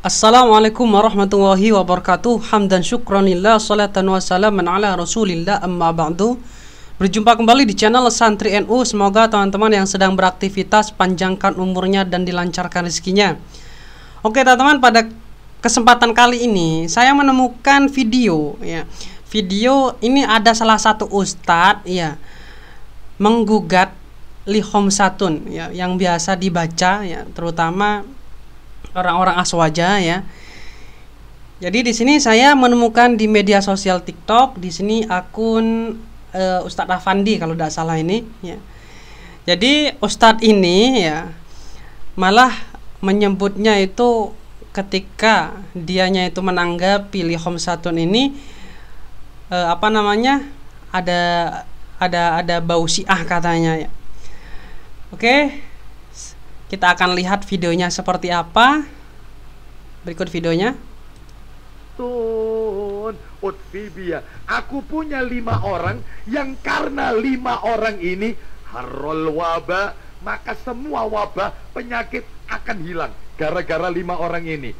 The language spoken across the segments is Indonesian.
Assalamualaikum warahmatullahi wabarakatuh. Hamdan syukranillah, salatan wassalaman ala rasulillah, amma ba'du. Berjumpa kembali di channel Santri NU. Semoga teman-teman yang sedang beraktivitas panjangkan umurnya dan dilancarkan rezekinya. Oke teman-teman, pada kesempatan kali ini saya menemukan video ya. Video ini ada salah satu ustadz ya menggugat Lihom Satun ya, yang biasa dibaca ya, terutama orang-orang aswaja ya. Jadi di sini saya menemukan di media sosial TikTok, di sini akun Ustadz Afandi kalau tidak salah ini ya. Jadi Ustadz ini ya malah menyebutnya itu ketika dianya itu menanggapi Lihom Satun ini ada ada bau syiah katanya ya. Oke, kita akan lihat videonya seperti apa. Berikut videonya. Utfibia, aku punya 5 orang yang karena 5 orang ini harol wabah, maka semua wabah penyakit akan hilang gara-gara 5 orang ini.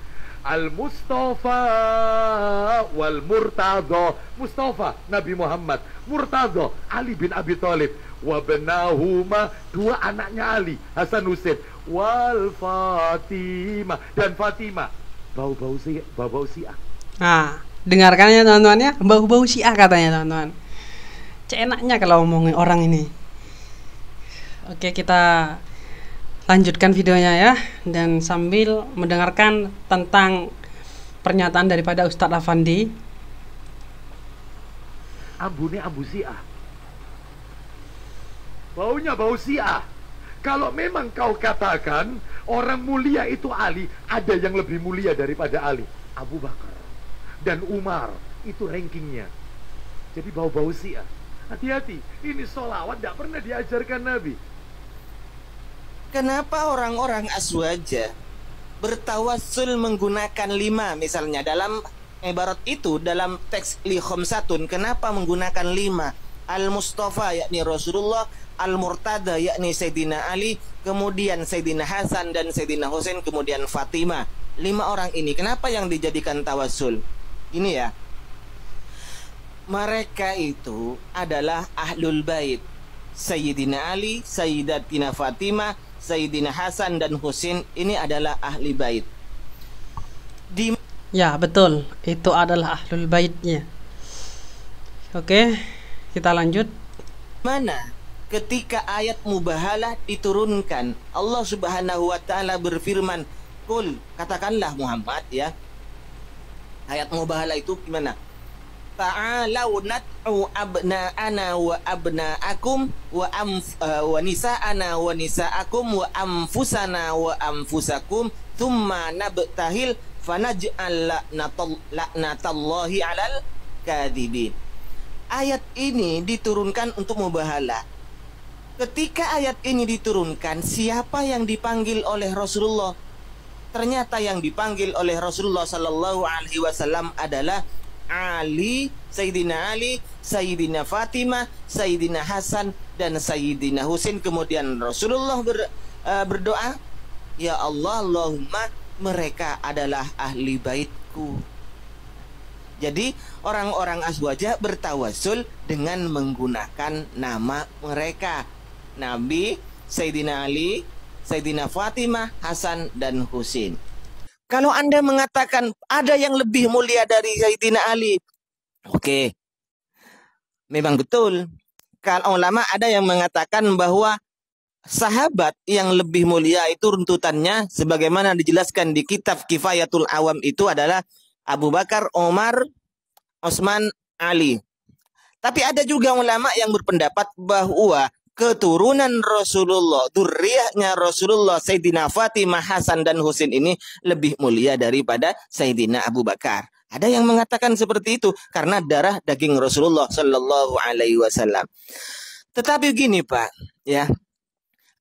Al-Mustafa wal Murtadha. Mustafa Nabi Muhammad, Murtadha Ali bin Abi Thalib, wabenahuma 2 anaknya Ali, Hasan Husain, wal Fatimah, dan Fatimah. Bau-bau syiah. Nah, dengarkan ya teman-teman ya, bau-bau syiah katanya teman-teman. Enaknya kalau ngomongin orang ini. Oke, kita lanjutkan videonya ya, dan sambil mendengarkan tentang pernyataan daripada Ustadz Afandi. Ambune ambu syiah. Baunya bau syiah. Kalau memang kau katakan orang mulia itu Ali, ada yang lebih mulia daripada Ali, Abu Bakar dan Umar, itu rankingnya. Jadi bau-bau syiah. Hati-hati, ini sholawat tidak pernah diajarkan Nabi. Kenapa orang-orang aswaja bertawassul menggunakan 5 misalnya dalam ibarat itu, dalam teks Lihom Satun, kenapa menggunakan 5? Al-Mustafa yakni Rasulullah, Al-Murtada yakni Sayyidina Ali, kemudian Sayyidina Hasan dan Sayyidina Husain, kemudian Fatimah. 5 orang ini kenapa yang dijadikan tawassul? Ini ya, mereka itu adalah Ahlul Bait. Sayyidina Ali, Sayyidatina Fatimah, Sayyidina Hasan dan Husain ini adalah ahli bait. Ya betul, itu adalah Ahlul Baitnya. Oke, kita lanjut. Mana ketika ayat mubahalah diturunkan, Allah Subhanahu wa taala berfirman, "Qul," katakanlah Muhammad ya. Ayat mubahalah itu gimana? Ta'alau nad'u abna'ana wa abna'akum wa nisa'ana wa nisa'akum wa anfusana wa anfusakum thumma nabtahil fanaj'al la'natallahi 'alal kadhibin. Ayat ini diturunkan untuk mubahalah. Ketika ayat ini diturunkan, siapa yang dipanggil oleh Rasulullah? Ternyata yang dipanggil oleh Rasulullah sallallahu alaihi wasallam adalah Ali, Sayyidina Ali, Sayyidina Fatimah, Sayyidina Hasan dan Sayyidina Husain. Kemudian Rasulullah berdoa, "Ya Allah, Allahumma mereka adalah ahli baitku." Jadi orang-orang aswaja bertawassul dengan menggunakan nama mereka. Nabi, Sayyidina Ali, Sayyidina Fatimah, Hasan dan Husain. Kalau Anda mengatakan ada yang lebih mulia dari Sayyidina Ali, oke, memang betul. Kalau ulama ada yang mengatakan bahwa sahabat yang lebih mulia itu runtutannya sebagaimana dijelaskan di kitab Kifayatul Awam itu adalah Abu Bakar, Omar, Utsman, Ali. Tapi ada juga ulama yang berpendapat bahwa keturunan Rasulullah, dzurriyyahnya Rasulullah, Sayyidina Fatimah, Hasan dan Husain ini lebih mulia daripada Sayyidina Abu Bakar. Ada yang mengatakan seperti itu karena darah daging Rasulullah sallallahu alaihi wasallam. Tetapi gini Pak, ya.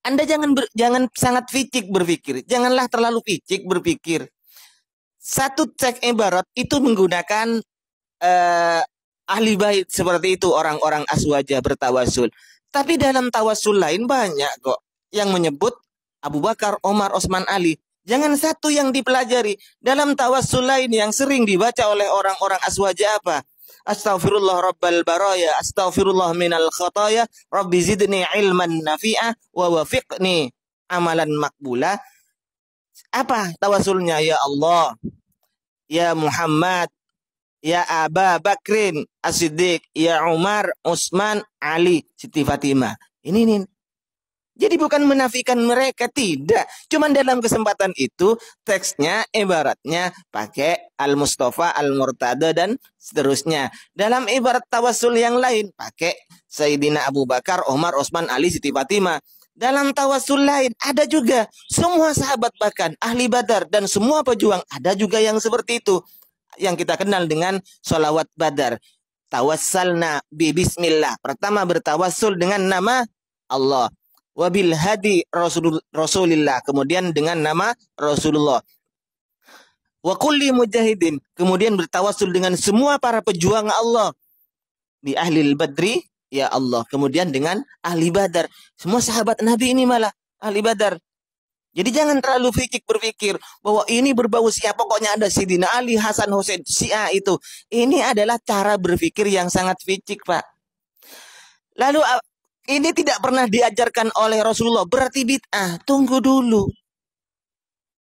Anda jangan sangat ficik berpikir. Janganlah terlalu ficik berpikir. Satu teks ibarat itu menggunakan ahli bait seperti itu, orang-orang aswaja bertawasul. Tapi dalam tawasul lain banyak kok yang menyebut Abu Bakar, Omar, Utsman, Ali. Jangan satu yang dipelajari. Dalam tawassul lain yang sering dibaca oleh orang-orang aswaja apa? Astaghfirullah rabbal baraya, astaghfirullah minal khataya, rabbi zidni ilman nafi'ah, wa wafiqni amalan makbula. Apa tawasulnya? Ya Allah, ya Muhammad, ya Aba Bakrin As-Siddiq, ya Umar, Utsman, Ali, Siti Fatimah. Ini. Jadi bukan menafikan mereka, tidak. Cuman dalam kesempatan itu teksnya ibaratnya pakai Al-Mustafa, Al-Murtada dan seterusnya. Dalam ibarat tawasul yang lain pakai Sayyidina Abu Bakar, Umar, Utsman, Ali, Siti Fatimah. Dalam tawasul lain ada juga semua sahabat, bahkan ahli Badar dan semua pejuang, ada juga yang seperti itu. Yang kita kenal dengan sholawat Badar. Tawassalna bi bismillah. Pertama bertawasul dengan nama Allah. Wabil hadi Rasulillah, kemudian dengan nama Rasulullah. Wa kulli mujahidin, kemudian bertawasul dengan semua para pejuang Allah. Di ahli badri, ya Allah, kemudian dengan ahli Badar. Semua sahabat Nabi ini malah ahli Badar. Jadi jangan terlalu berpikir bahwa ini berbau siapa, pokoknya ada Sidina Ali, Hasan, Hussein, Syiah itu. Ini adalah cara berpikir yang sangat ficik, Pak. Lalu ini tidak pernah diajarkan oleh Rasulullah, berarti bid'ah. Tunggu dulu.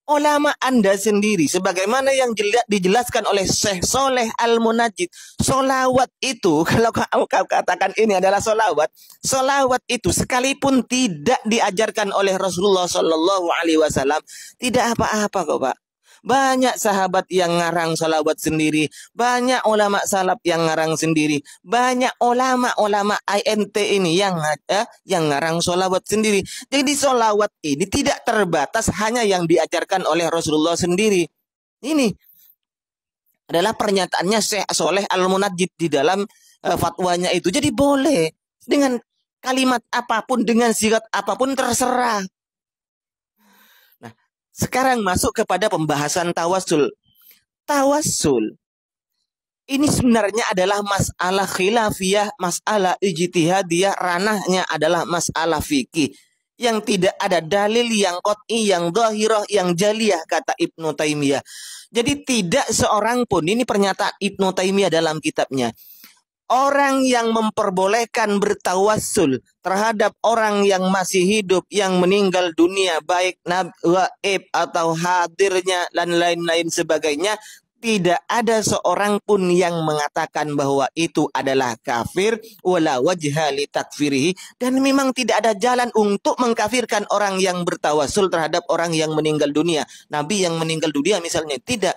Ulama Anda sendiri, sebagaimana yang dijelaskan oleh Syekh Soleh Al-Munajjid, solawat itu, kalau kamu katakan ini adalah solawat, solawat itu sekalipun tidak diajarkan oleh Rasulullah Shallallahu Alaihi Wasallam, tidak apa-apa kok, Pak. Banyak sahabat yang ngarang solawat sendiri, banyak ulama salaf yang ngarang sendiri, banyak ulama-ulama INT ini yang ngarang solawat sendiri. Jadi solawat ini tidak terbatas hanya yang diajarkan oleh Rasulullah sendiri. Ini adalah pernyataannya Syekh Soleh Al-Munajjid di dalam fatwanya itu. Jadi boleh dengan kalimat apapun, dengan sigat apapun, terserah. Sekarang masuk kepada pembahasan tawassul. Tawassul ini sebenarnya adalah masalah khilafiyah, masalah ijtihadiyah, ranahnya adalah masalah fikih yang tidak ada dalil yang qat'i, yang dhahirah, yang jaliyah, kata Ibnu Taimiyah. Jadi tidak seorang pun, ini pernyataan Ibnu Taimiyah dalam kitabnya, orang yang memperbolehkan bertawassul terhadap orang yang masih hidup, yang meninggal dunia, baik gaib atau hadirnya dan lain-lain sebagainya, tidak ada seorang pun yang mengatakan bahwa itu adalah kafir, wala wajha li takfirihi, dan memang tidak ada jalan untuk mengkafirkan orang yang bertawassul terhadap orang yang meninggal dunia. Nabi yang meninggal dunia misalnya, tidak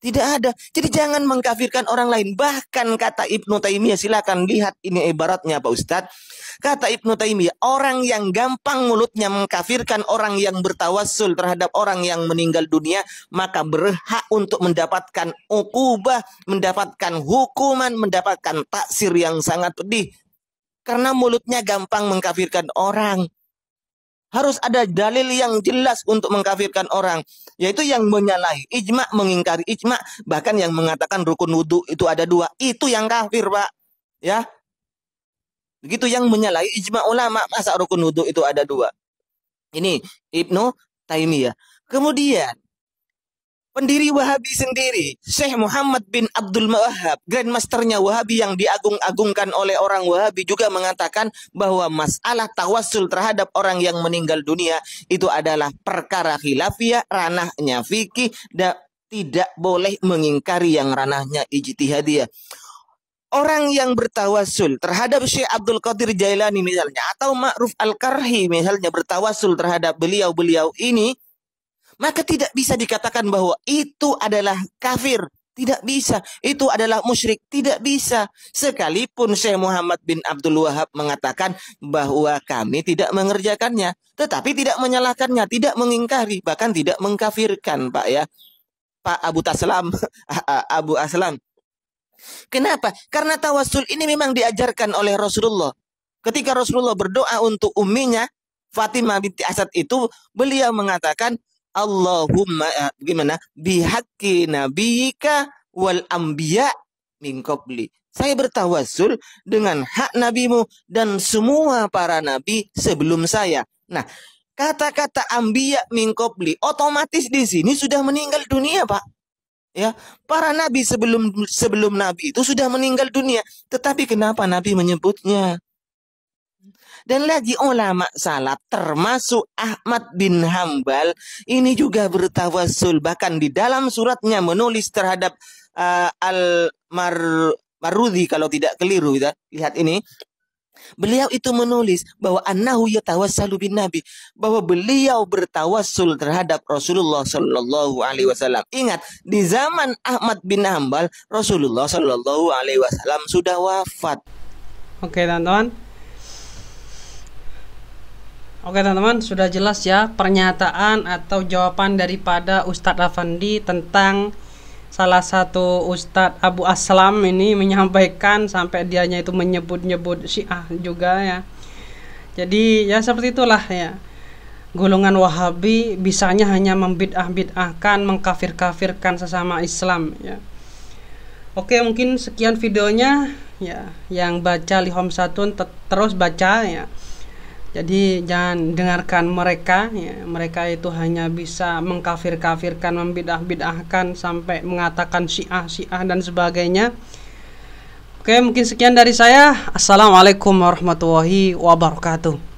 ada. Jadi jangan mengkafirkan orang lain. Bahkan kata Ibnu Taimiyah, silakan lihat ini ibaratnya Pak Ustadz. Kata Ibnu Taimiyah, orang yang gampang mulutnya mengkafirkan orang yang bertawassul terhadap orang yang meninggal dunia, maka berhak untuk mendapatkan uqubah, mendapatkan hukuman, mendapatkan taksir yang sangat pedih. Karena mulutnya gampang mengkafirkan orang. Harus ada dalil yang jelas untuk mengkafirkan orang, yaitu yang menyalahi ijma, mengingkari ijma, bahkan yang mengatakan rukun wudhu itu ada 2, itu yang kafir, Pak. Ya, begitu, yang menyalahi ijma ulama, masa rukun wudhu itu ada 2. Ini Ibnu Taimiyah. Kemudian pendiri Wahabi sendiri, Syekh Muhammad bin Abdul Wahhab, grandmasternya Wahabi yang diagung-agungkan oleh orang Wahabi, juga mengatakan bahwa masalah tawassul terhadap orang yang meninggal dunia itu adalah perkara khilafiyah, ranahnya fikih, dan tidak boleh mengingkari yang ranahnya ijtihadiyah. Orang yang bertawassul terhadap Syekh Abdul Qadir Jailani misalnya, atau Ma'ruf Al-Karhi misalnya, bertawassul terhadap beliau-beliau ini, maka tidak bisa dikatakan bahwa itu adalah kafir. Tidak bisa. Itu adalah musyrik. Tidak bisa. Sekalipun Syekh Muhammad bin Abdul Wahhab mengatakan bahwa kami tidak mengerjakannya, tetapi tidak menyalahkannya, tidak mengingkari, bahkan tidak mengkafirkan, Pak, ya. Pak Abu Taslam, Abu Aslam. Kenapa? Karena tawassul ini memang diajarkan oleh Rasulullah. Ketika Rasulullah berdoa untuk umminya, Fatimah binti Asad itu, beliau mengatakan, Allahumma gimana? Bihaqqi nabiyika wal anbiya min qabli. Saya bertawassul dengan hak nabimu dan semua para nabi sebelum saya. Nah, Kata-kata ambiya min qabli otomatis di sini sudah meninggal dunia, Pak. Ya, para nabi sebelum nabi itu sudah meninggal dunia, tetapi kenapa nabi menyebutnya? Dan lagi ulama salaf termasuk Ahmad bin Hambal ini juga bertawassul, bahkan di dalam suratnya menulis terhadap Al-Marudhi kalau tidak keliru, ya. Lihat ini. Beliau itu menulis bahwa annahu yatawassalu bin nabi, bahwa beliau bertawassul terhadap Rasulullah sallallahu alaihi wasallam. Ingat, di zaman Ahmad bin Hambal Rasulullah sallallahu alaihi wasallam sudah wafat. Oke, teman-teman. Oke, teman-teman, sudah jelas ya pernyataan atau jawaban daripada Ustadz Afandi tentang salah satu Ustadz Abu Aslam ini menyampaikan sampai dianya itu menyebut-nyebut Syiah juga ya. Jadi ya seperti itulah ya. Golongan Wahabi bisanya hanya membid'ah-bid'ahkan, mengkafir-kafirkan sesama Islam ya. Oke, mungkin sekian videonya ya. Yang baca Lihom Satun terus baca ya. Jadi jangan dengarkan mereka ya. Mereka itu hanya bisa mengkafir-kafirkan, membidah-bidahkan sampai mengatakan Syiah dan sebagainya. Oke, mungkin sekian dari saya. Assalamualaikum warahmatullahi wabarakatuh.